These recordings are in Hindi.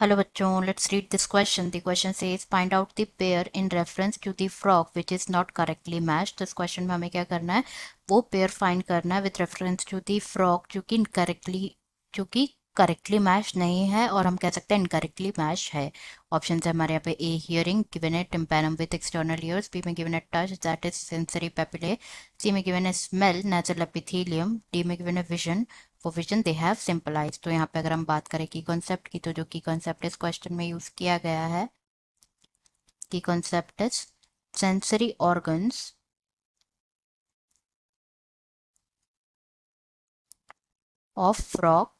Hello बच्चों, let's read this question. The question says find out the pair in reference to the frog which is not correctly matched. इस क्वेश्चन में हमें क्या करना है, वो पेयर फाइंड करना है with reference to the frog जो कि करेक्टली मैच नहीं है, और हम कह सकते हैं इनकरेक्टली मैच है। ऑप्शन है हमारे यहाँ पे ए हियरिंग गिवन है tympanum with external ears, B में गिवन है touch that is sensory papillae, C में गिवन है स्मेल नेचुरल एपिथेलियम, डी में गिवन है vision for vision they have simple eyes. तो यहाँ पे अगर हम बात करें की कॉन्सेप्ट की, तो जो की कॉन्सेप्ट इस क्वेश्चन में यूज किया गया है, की concept is sensory organs of frog.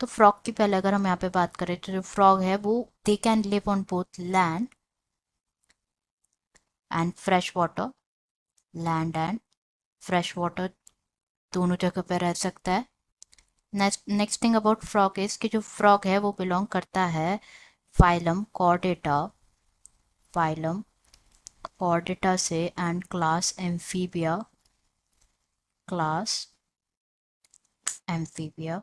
तो फ्रॉग की पहले अगर हम यहाँ पे बात करें, तो जो फ्रॉग है वो they can live on both land and fresh water, land and fresh water दोनों जगह पे रह सकता है। Next thing about frog is कि जो फ्रॉग है वो बिलोंग करता है फाइलम कॉर्डेटा, फाइलम कॉर्डेटा से, and class amphibia, class amphibia.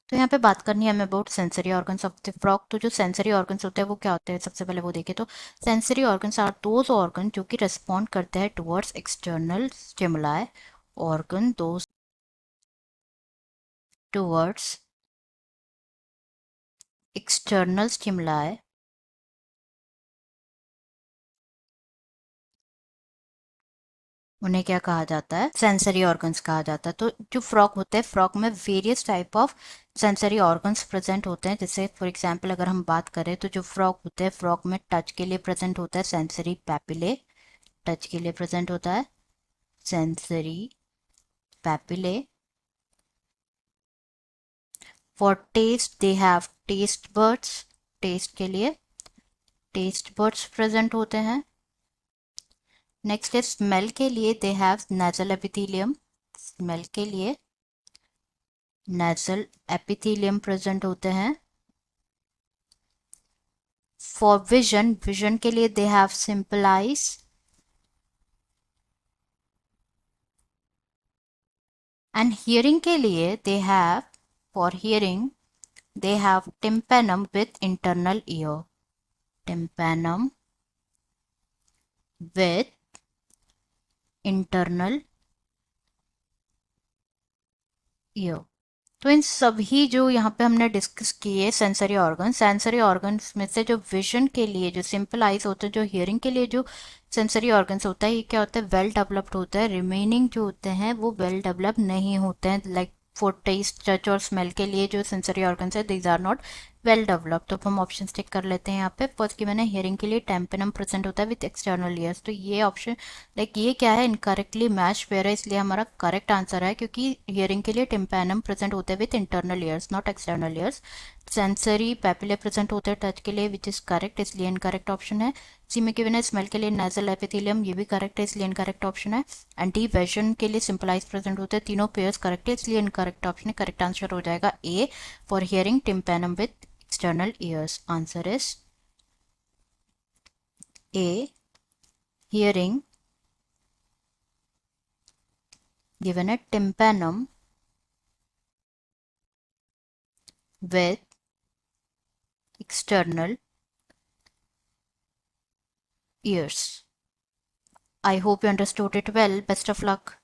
तो यहाँ पे बात करनी है हमें about sensory organs of the frog. तो जो सेंसरी ऑर्गन्स होते हैं वो क्या होते हैं, सबसे पहले वो देखें तो sensory organs are those organ जो कि रिस्पॉन्ड करते हैं towards external stimuli, organ those towards external stimuli उन्हें क्या कहा जाता है, सेंसरी ऑर्गन्स कहा जाता है। तो जो फ्रॉग होते हैं, फ्रॉग में various type of sensory organs present होते हैं। जैसे फॉर एग्जांपल अगर हम बात करें, तो जो फ्रॉग होते हैं, फ्रॉग में टच के लिए प्रेजेंट होता है सेंसरी पैपिले, टच के लिए प्रेजेंट होता है sensory papillae. For taste they have taste birds, taste के लिए टेस्ट बर्ड्स प्रेजेंट होते हैं। नेक्स्ट है स्मेल के लिए they have nasal epithelium, smell के लिए नेजल एपिथेलियम प्रेजेंट होते हैं। फॉर विजन, विजन के लिए दे have simple eyes, and hearing के लिए they have, for hearing they have tympanum with internal ear, tympanum with internal ear. तो इन सभी जो यहाँ पे हमने डिस्कस किए सेंसरी ऑर्गन, सेंसरी ऑर्गन्स में से जो विजन के लिए जो सिंपल आइज होते हैं, जो हियरिंग के लिए जो सेंसरी ऑर्गन्स होता है, ये क्या होता है, वेल डेवलप्ड होता है। रिमेनिंग जो होते हैं वो वेल डेवलप नहीं होते हैं। लाइक फॉर टेस्ट, टच और स्मेल के लिए जो सेंसरी ऑर्गन्स है, these are not well developed. तो हम ऑप्शन टिक कर लेते हैं यहाँ पे। फर्स्ट की मैंने हियरिंग के लिए टेम्पेनम प्रेजेंट होता है विद एक्सटर्नल ईयर्स, तो ये ऑप्शन लाइक ये क्या है, इनकरेक्टली मैच पेयर है, इसलिए हमारा करेक्ट आंसर है, क्योंकि हियरिंग के लिए टिम्पैनम प्रेजेंट होते हैं with internal years not external years. Sensory papillae present होते हैं टच के लिए, विच इज करेक्ट, इसलिए इनकरेक्ट ऑप्शन है। सी में गिवन है स्मेल के लिए नेजल एपिथेलियम, ये भी करेक्ट है, इसलिए इनकरेक्ट ऑप्शन है। एंड डी विजन के लिए सिंपल आइज प्रेजेंट होते हैं, तीनों पेयर्स करेक्ट है, इसलिए इनकरेक्ट ऑप्शन है। करेक्ट आंसर हो जाएगा A for hearing tympanum with external years. Answer is a, hearing given a tympanum with external ears. I hope you understood it well. Best of luck.